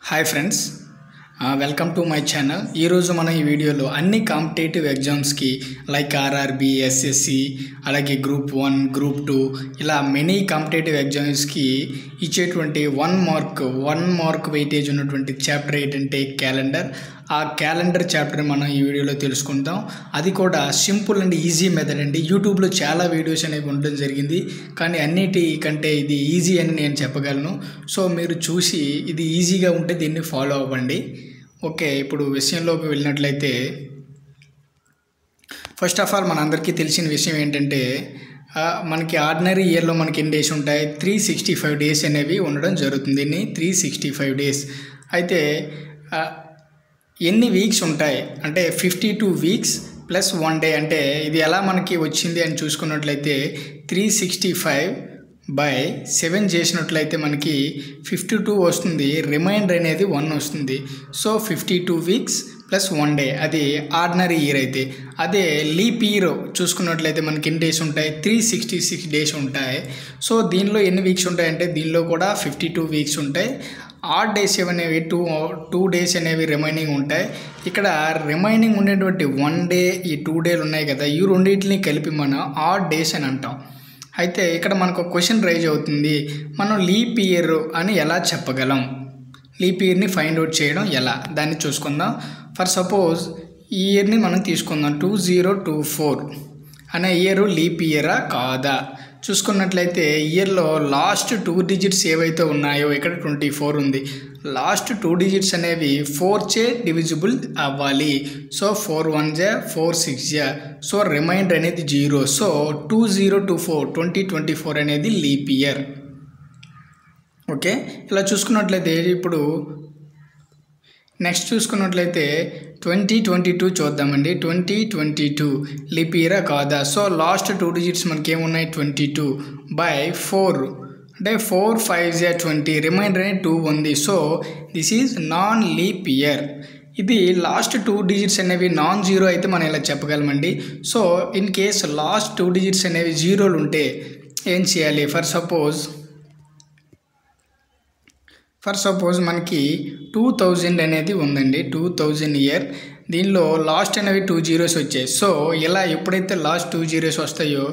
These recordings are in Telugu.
Hi friends, welcome to my channel. ఈరోజు మనం ఈ వీడియోలో అన్ని కాంపిటేటివ్ ఎగ్జామ్స్కి లైక్ ఆర్ఆర్బి, ఎస్ఎస్సి, అలాగే గ్రూప్ 1, గ్రూప్ 2 ఇలా మెనీ కాంపిటేటివ్ ఎగ్జామ్స్కి ఇచ్చేటువంటి వన్ మార్క్ వెయిటేజ్ ఉన్నటువంటి చాప్టర్ ఏంటంటే క్యాలెండర్. ఆ క్యాలెండర్ చాప్టర్ మనం ఈ వీడియోలో తెలుసుకుంటాం. అది కూడా సింపుల్ అండ్ ఈజీ మెథడ్ అండి. యూట్యూబ్లో చాలా వీడియోస్ అనేవి ఉండడం జరిగింది, కానీ అన్నిటికంటే ఇది ఈజీ అని నేను చెప్పగలను. సో మీరు చూసి ఇది ఈజీగా ఉంటే దీన్ని ఫాలో అవ్వండి. ఓకే, ఇప్పుడు విషయంలోకి వెళ్ళినట్లయితే ఫస్ట్ ఆఫ్ ఆల్ మనందరికీ తెలిసిన విషయం ఏంటంటే మనకి ఆర్డినరీ ఇయర్లో మనకి ఎన్ని డేస్ ఉంటాయి? 365 డేస్ అనేవి ఉండడం జరుగుతుంది. దీన్ని 365 డేస్ అయితే ఎన్ని వీక్స్ ఉంటాయి అంటే 52 వీక్స్ ప్లస్ 1 డే. అంటే ఇది ఎలా మనకి వచ్చింది అని చూసుకున్నట్లయితే 365/7 చేసినట్లయితే మనకి 52 వస్తుంది, రిమైండర్ అనేది 1 వస్తుంది. సో 52 వీక్స్ ప్లస్ 1 డే, అది ఆర్డినరీ ఇయర్ అయితే. అదే లీప్ ఇయర్ చూసుకున్నట్లయితే మనకి ఎన్ని డేస్ ఉంటాయి? 366 డేస్ ఉంటాయి. సో దీనిలో ఎన్ని వీక్స్ ఉంటాయంటే దీనిలో కూడా 52 వీక్స్ ఉంటాయి. ఆడ్ డేస్ అనేవి 2 డేస్ అనేవి రిమైనింగ్ ఉంటాయి. ఇక్కడ రిమైనింగ్ ఉండేటువంటి 1 డే, ఈ 2 డేలు ఉన్నాయి కదా, ఈ రెండింటిని కలిపి మనం ఆడ్ డేస్ అని అంటాం. అయితే ఇక్కడ మనకు క్వశ్చన్ రైజ్ అవుతుంది, మనం లీప్ ఇయర్ అని ఎలా చెప్పగలం? లీప్ ఇయర్ని ఫైండ్ అవుట్ చేయడం ఎలా, దాన్ని చూసుకుందాం. ఫర్ సపోజ్ ఈ ఇయర్ని మనం తీసుకుందాం, 2024 అనే ఇయర్ లీప్ ఇయరా కాదా చూసుకున్నట్లయితే ఇయర్లో లాస్ట్ 2 డిజిట్స్ ఏవైతే ఉన్నాయో ఇక్కడ 24 ఉంది. లాస్ట్ 2 డిజిట్స్ అనేవి 4చే డివిజిబుల్ అవ్వాలి. సో 4 1 4 6 సో రిమైండర్ అనేది 0. సో 2024 అనేది లీప్ ఇయర్. ఓకే, ఇలా చూసుకున్నట్లయితే ఇప్పుడు నెక్స్ట్ చూసుకున్నట్లయితే 2022 చూద్దామండి. 2022 లీప్ ఇయరా కాదా? సో లాస్ట్ 2 డిజిట్స్ మనకి ఏమున్నాయి? 22/4 అంటే 4 5 20, రిమైండర్ అనేది 2 ఉంది. So this is non leap year. ఇది లాస్ట్ 2 డిజిట్స్ అనేవి నాన్ జీరో అయితే మనం ఇలా చెప్పగలమండి. So in case last 2 digits అనేవి జీరోలు ఉంటే ఏం చేయాలి? ఫర్ సపోజ్ మనకి 2000 అనేది ఉందండి. 2000 ఇయర్, దీనిలో లాస్ట్ అనేవి 2 జీరోస్ వచ్చాయి. సో ఇలా ఎప్పుడైతే లాస్ట్ 2 జీరోస్ వస్తాయో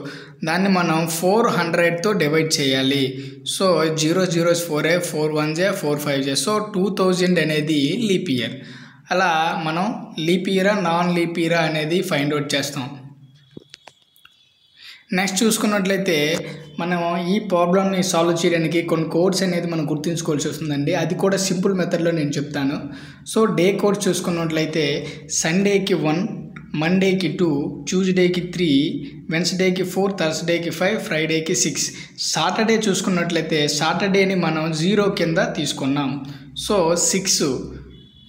దాన్ని మనం 400తో డివైడ్ చేయాలి. సో 0 0 4 4 1 4 5 సో 2000 అనేది లీప్ ఇయర్. అలా మనం లీప్ ఇయరా నాన్ లీప్ ఇయరా అనేది ఫైండ్ అవుట్ చేస్తాం. నెక్స్ట్ చూసుకున్నట్లయితే మనం ఈ ప్రాబ్లమ్ని సాల్వ్ చేయడానికి కొన్ని కోడ్స్ అనేది మనం గుర్తుంచుకోవాల్సి వస్తుందండి. అది కూడా సింపుల్ మెథడ్లో నేను చెప్తాను. సో డే కోడ్స్ చూసుకున్నట్లయితే సండేకి 1, మండేకి 2, ట్యూస్డేకి 3, వెన్స్డేకి 4, థర్స్డేకి 5, ఫ్రైడేకి 6. సాటర్డే చూసుకున్నట్లయితే సాటర్డేని మనం 0 కింద తీసుకున్నాం. సో 6,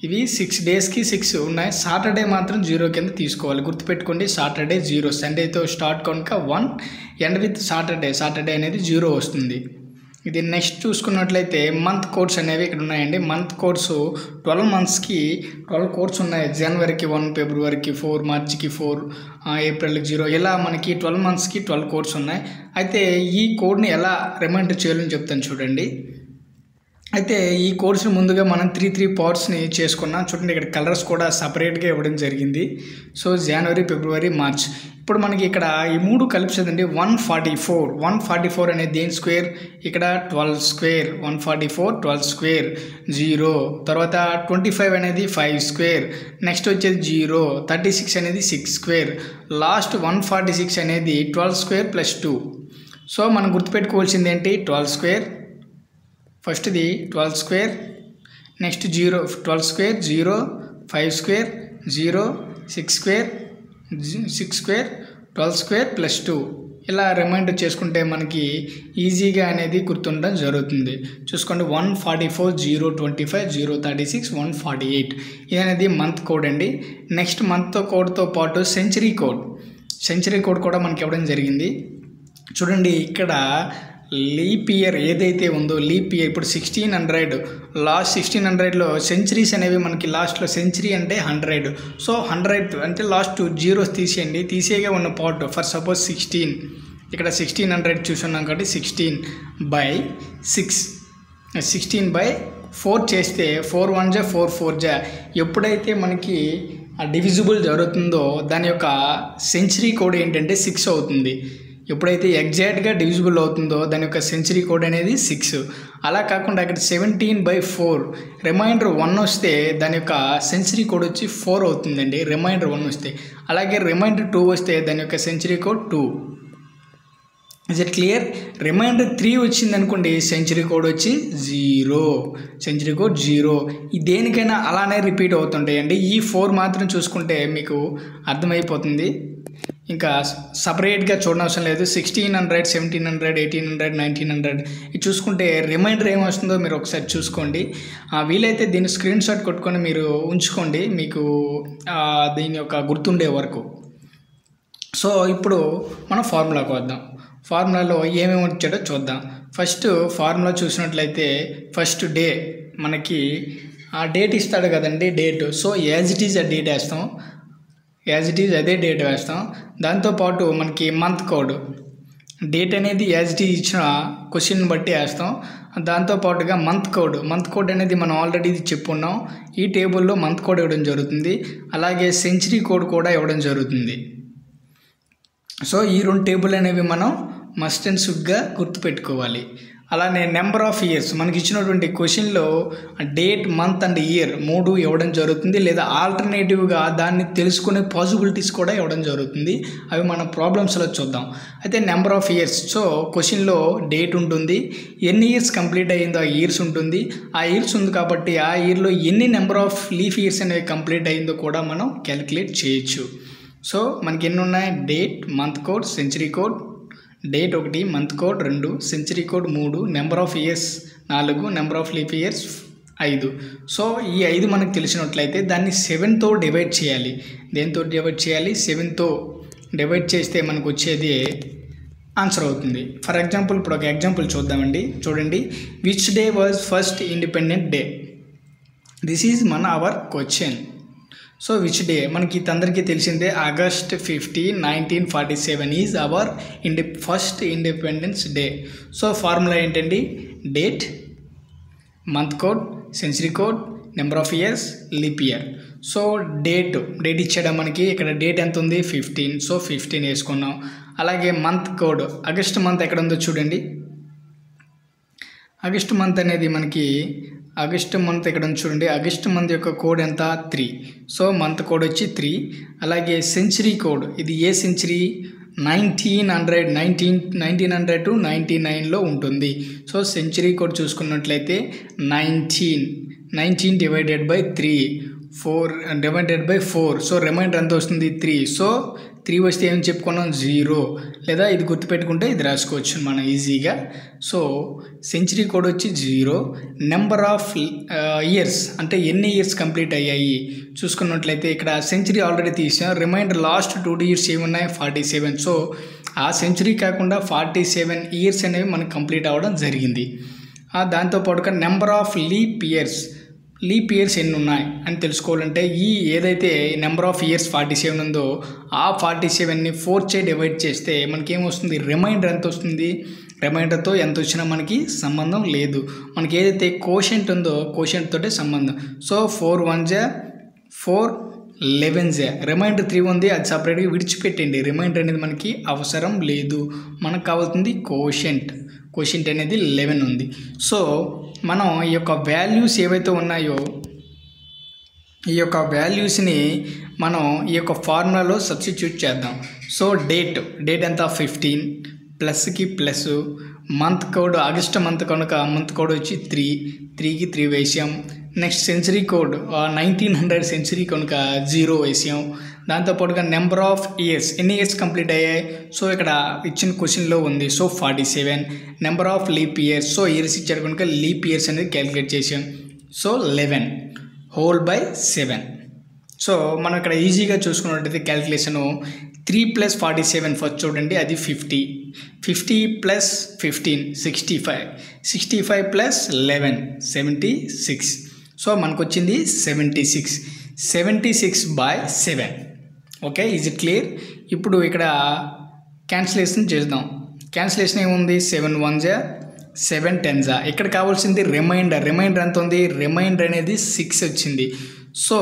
ఇవి 6 డేస్కి 6 ఉన్నాయి. సాటర్డే మాత్రం 0 కింద తీసుకోవాలి. గుర్తుపెట్టుకోండి, సాటర్డే 0. సండేతో స్టార్ట్ కనుక 1 ఎండ్ విత్ సాటర్డే అనేది 0 వస్తుంది. ఇది నెక్స్ట్ చూసుకున్నట్లయితే మంత్ కోడ్స్ అనేవి ఇక్కడ ఉన్నాయండి. మంత్ కోడ్స్ 12 మంత్స్కి 12 కోడ్స్ ఉన్నాయి. జనవరికి 1, ఫిబ్రవరికి 4, మార్చికి 4, ఏప్రిల్కి 0, ఇలా మనకి 12 మంత్స్కి 12 కోడ్స్ ఉన్నాయి. అయితే ఈ కోడ్ని ఎలా రిమైండర్ చేయాలని చెప్తాను చూడండి. అయితే ఈ కోర్సును ముందుగా మనం 3 పార్ట్స్ని చేసుకున్నాం. చూడండి, ఇక్కడ కలర్స్ కూడా సపరేట్గా ఇవ్వడం జరిగింది. సో జనవరి, ఫిబ్రవరి, మార్చ్. ఇప్పుడు మనకి ఇక్కడ ఈ 3 కలిపిసేదండి 144 అనేది దేని స్క్వేర్? ఇక్కడ 12 స్క్వేర్. 144 12 స్క్వేర్ 0. తర్వాత 25 అనేది 5 స్క్వేర్. నెక్స్ట్ వచ్చేది 0. 36 అనేది 6 స్క్వేర్. లాస్ట్ 146 అనేది 12 స్క్వేర్ ప్లస్ 2. సో మనం గుర్తుపెట్టుకోవాల్సింది ఏంటి? 12 స్క్వేర్. ఫస్ట్ది 12 square, next 0 12 square 0, 5 square 0, 6 square 12 square plus 2. ఇలా రిమైండర్ చేసుకుంటే మనకి ఈజీగా అనేది గుర్తుండడం జరుగుతుంది. చూసుకోండి, 144 0 25 0 36 148 ఇది అనేది మంత్ కోడ్ అండి. నెక్స్ట్ మంత్ కోడ్తో పాటు సెంచరీ కోడ్ కూడా మనకి ఇవ్వడం జరిగింది. చూడండి, ఇక్కడ లీప్ ఇయర్ ఏదైతే ఉందో లీప్ ఇయర్ ఇప్పుడు 1600, లాస్ట్ 1600లో సెంచరీస్ అనేవి మనకి లాస్ట్లో సెంచరీ అంటే 100. సో 100 అంటే లాస్ట్ 2 జీరోస్ తీసేయండి. తీసేగా ఉన్న పార్ట్ ఫర్ సపోజ్ 16, ఇక్కడ 1600 చూసున్నాం కాబట్టి 16/6 4 చేస్తే 4 1 జా 4 4 జా ఎప్పుడైతే మనకి ఆ డివిజిబుల్ జరుగుతుందో దాని యొక్క సెంచరీ కోడ్ ఏంటంటే 6 అవుతుంది. ఎప్పుడైతే ఎగ్జాక్ట్గా డివిజిబుల్ అవుతుందో దాని యొక్క సెంచరీ కోడ్ అనేది 6. అలా కాకుండా అక్కడ 17/4 రిమైండర్ 1 వస్తే దాని యొక్క సెంచరీ కోడ్ వచ్చి 4 అవుతుందండి, రిమైండర్ 1 వస్తే. అలాగే రిమైండర్ 2 వస్తే దాని యొక్క century code 2. Is it clear? Reminder 3 వచ్చింది అనుకోండి, సెంచరీ కోడ్ వచ్చి 0, సెంచరీ కోడ్ 0. దేనికైనా అలానే రిపీట్ అవుతుంటాయండి. ఈ 4 మాత్రం చూసుకుంటే మీకు అర్థమైపోతుంది, ఇంకా సపరేట్గా చూడనవసరం లేదు. 1600, 1700, 1800, 1900 ఇది చూసుకుంటే రిమైండర్ ఏమొస్తుందో మీరు ఒకసారి చూసుకోండి. వీలైతే దీన్ని స్క్రీన్ షాట్ కొట్టుకొని మీరు ఉంచుకోండి, మీకు దీని యొక్క గుర్తుండే వరకు. సో ఇప్పుడు మనం ఫార్ములాకి వద్దాం. ఫార్ములాలో ఏమేమి వచ్చాడో చూద్దాం. ఫస్ట్ ఫార్ములా చూసినట్లయితే ఫస్ట్ డే మనకి ఆ డేట్ ఇస్తాడు కదండి, date. So as it is ఆ డేట్ వేస్తాం, యాజ్ ఇట్ ఈజ్ అదే డేట్ వేస్తాం. దాంతోపాటు మనకి మంత్ కోడ్, డేట్ అనేది యాజ్ ఇట్ ఈజ్ ఇచ్చిన క్వశ్చన్ బట్టి వేస్తాం. దాంతోపాటుగా మంత్ కోడ్ అనేది మనం ఆల్రెడీ చెప్పున్నాం. ఈ టేబుల్లో మంత్ కోడ్ ఇవ్వడం జరుగుతుంది. అలాగే సెంచరీ కోడ్ కూడా ఇవ్వడం జరుగుతుంది. సో ఈ 2 టేబుల్ అనేవి మనం మస్ట్ అండ్ షుడ్గా గుర్తుపెట్టుకోవాలి. అలానే నెంబర్ ఆఫ్ ఇయర్స్ మనకి ఇచ్చినటువంటి క్వశ్చన్లో డేట్, మంత్ అండ్ ఇయర్ 3 ఇవ్వడం జరుగుతుంది. లేదా ఆల్టర్నేటివ్గా దాన్ని తెలుసుకునే పాసిబిలిటీస్ కూడా ఇవ్వడం జరుగుతుంది. అవి మన ప్రాబ్లమ్స్లో చూద్దాం. అయితే నెంబర్ ఆఫ్ ఇయర్స్, సో క్వశ్చన్లో డేట్ ఉంటుంది, ఎన్ని ఇయర్స్ కంప్లీట్ అయ్యిందో ఆ ఇయర్స్ ఉంటుంది. ఆ ఇయర్స్ ఉంది కాబట్టి ఆ ఇయర్లో ఎన్ని నెంబర్ ఆఫ్ లీఫ్ ఇయర్స్ అనేవి కంప్లీట్ అయ్యిందో కూడా మనం క్యాలిక్యులేట్ చేయొచ్చు. సో మనకి ఎన్ని ఉన్నాయి? Date, month code, century code. Date 1, month code 2, century code 3, number of years 4, number of leaf years 5. So ఈ 5 మనకు తెలిసినట్లయితే దాన్ని 7తో డివైడ్ చేయాలి. దేంతో డివైడ్ చేయాలి? 7తో డివైడ్ చేస్తే మనకు వచ్చేది ఆన్సర్ అవుతుంది. ఫర్ ఎగ్జాంపుల్ ఇప్పుడు ఒక ఎగ్జాంపుల్ చూద్దామండి. చూడండి, which day was first independent day? This is our question. So which day మనకి అందరికీ తెలిసిందే, August 15, 1947 is our first independence day. So formula ఏంటండి? Date, month code, century code, number of years, leap year. So date ఇచ్చాడా మనకి? ఇక్కడ డేట్ ఎంత ఉంది? 15. సో 15 వేసుకున్నాం. అలాగే మంత్ కోడ్, ఆగస్ట్ మంత్ ఎక్కడ ఉందో చూడండి. ఆగస్ట్ మంత్ అనేది మనకి ఆగస్ట్ మంత్ ఇక్కడ ఉంది చూడండి. ఆగస్ట్ మంత్ యొక్క కోడ్ ఎంత? 3. సో మంత్ కోడ్ వచ్చి 3. అలాగే సెంచరీ కోడ్, ఇది ఏ సెంచరీ? 1900 టు 99లో ఉంటుంది. సో సెంచరీ కోడ్ చూసుకున్నట్లయితే 19 divided by 3, 4 divided by 4. So reminder ఎంత వస్తుంది? 3. సో 3 వస్తే ఏం చెప్పుకున్నాం? 0. లేదా ఇది గుర్తుపెట్టుకుంటే ఇది రాసుకోవచ్చు మనం ఈజీగా. సో సెంచరీ కోడ్ వచ్చి 0. నెంబర్ ఆఫ్ ఇయర్స్ అంటే ఎన్ని ఇయర్స్ కంప్లీట్ అయ్యాయి చూసుకున్నట్లయితే ఇక్కడ సెంచరీ ఆల్రెడీ తీసాం. రిమైండర్ లాస్ట్ 2 ఇయర్స్ ఏమున్నాయి? 47. సో ఆ సెంచరీ కాకుండా 47 ఇయర్స్ అనేవి మనకు కంప్లీట్ అవ్వడం జరిగింది. దాంతోపాటుగా నెంబర్ ఆఫ్ లీప్ ఇయర్స్ ఎన్ని ఉన్నాయి అని తెలుసుకోవాలంటే ఈ ఏదైతే నెంబర్ ఆఫ్ ఇయర్స్ 47 ఉందో ఆ 47ని 4 డివైడ్ చేస్తే మనకేమొస్తుంది? రిమైండర్ ఎంత వస్తుంది? రిమైండర్తో ఎంత వచ్చినా మనకి సంబంధం లేదు. మనకి ఏదైతే కోషెంట్ ఉందో కోషెంట్ తోటే సంబంధం. సో 4 1 జా 4 11 జా. రిమైండర్ 3 ఉంది, అది సపరేట్గా విడిచిపెట్టండి. రిమైండర్ అనేది మనకి అవసరం లేదు. మనకు కావాల్సింది కోషెంట్ అనేది 11 ఉంది. సో మనం ఈ యొక్క వాల్యూస్ ఏవైతే ఉన్నాయో ఈ యొక్క వాల్యూస్ని మనం ఈ యొక్క ఫార్ములాలో సబ్స్టిట్యూట్ చేద్దాం. సో డేట్ ఎంత? 15, ప్లస్కి plus. Month code August month కనుక మంత్ కోడ్ వచ్చి 3కి 3 వేసాం. నెక్స్ట్ సెంచరీ కోడ్ 1900 సెంచరీ కనుక 0 వేసాం. దాంతోపాటుగా నెంబర్ ఆఫ్ ఇయర్స్ ఎన్ని ఇయర్స్ కంప్లీట్ అయ్యాయి? సో ఇక్కడ ఇచ్చిన క్వశ్చన్లో ఉంది. So 47. Number of leap years, so years ఇచ్చారు కనుక లీప్ ఇయర్స్ అనేది క్యాలిక్యులేట్ చేసాం. సో 11/7. సో మనం ఇక్కడ ఈజీగా చూసుకున్నట్టయితే క్యాలిక్యులేషను 3 + 47 ఫస్ట్ చూడండి, అది 50. 50 + 15 65. 65 + 11 76. సో మనకు వచ్చింది 76. 76/7. Okay, is it clear? ఇప్పుడు ఇక్కడ క్యాన్సిలేషన్ చేద్దాం. క్యాన్సిలేషన్ ఏముంది? 7 1 జా 7 10s ఇక్కడ కావాల్సింది రిమైండర్ ఎంత ఉంది, రిమైండర్ అనేది 6 వచ్చింది. సో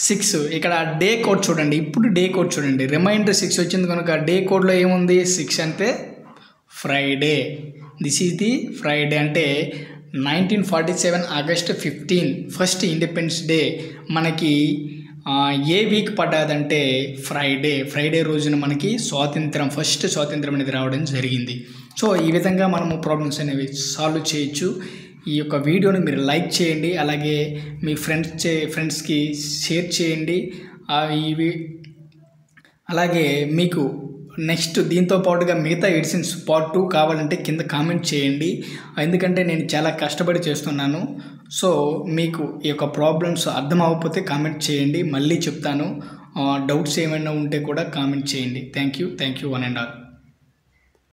6 ఇక్కడ డే కోడ్ చూడండి, ఇప్పుడు డే కోడ్ చూడండి, రిమైండర్ 6 వచ్చింది కనుక డే కోడ్లో ఏముంది 6 అంటే Friday. This is the Friday. అంటే 1947 ఆగస్ట్ 15 ఫస్ట్ ఇండిపెండెన్స్ డే మనకి ఏ వీక్ పడ్డదంటే ఫ్రైడే రోజున మనకి ఫస్ట్ స్వాతంత్రం అనేది రావడం జరిగింది. సో ఈ విధంగా మనము ప్రాబ్లమ్స్ అనేవి సాల్వ్ చేయొచ్చు. ఈ యొక్క వీడియోని మీరు లైక్ చేయండి, అలాగే మీ ఫ్రెండ్స్కి షేర్ చేయండి. అలాగే మీకు నెక్స్ట్ దీంతో పాటుగా మిగతా ఎడిషన్స్ పార్ట్ 2 కావాలంటే కింద కామెంట్ చేయండి, ఎందుకంటే నేను చాలా కష్టపడి చేస్తున్నాను. సో మీకు ఈ యొక్క ప్రాబ్లమ్స్ అర్థం అవ్వకపోతే కామెంట్ చేయండి, మళ్ళీ చెప్తాను. డౌట్స్ ఏమైనా ఉంటే కూడా కామెంట్ చేయండి. Thank you one and all.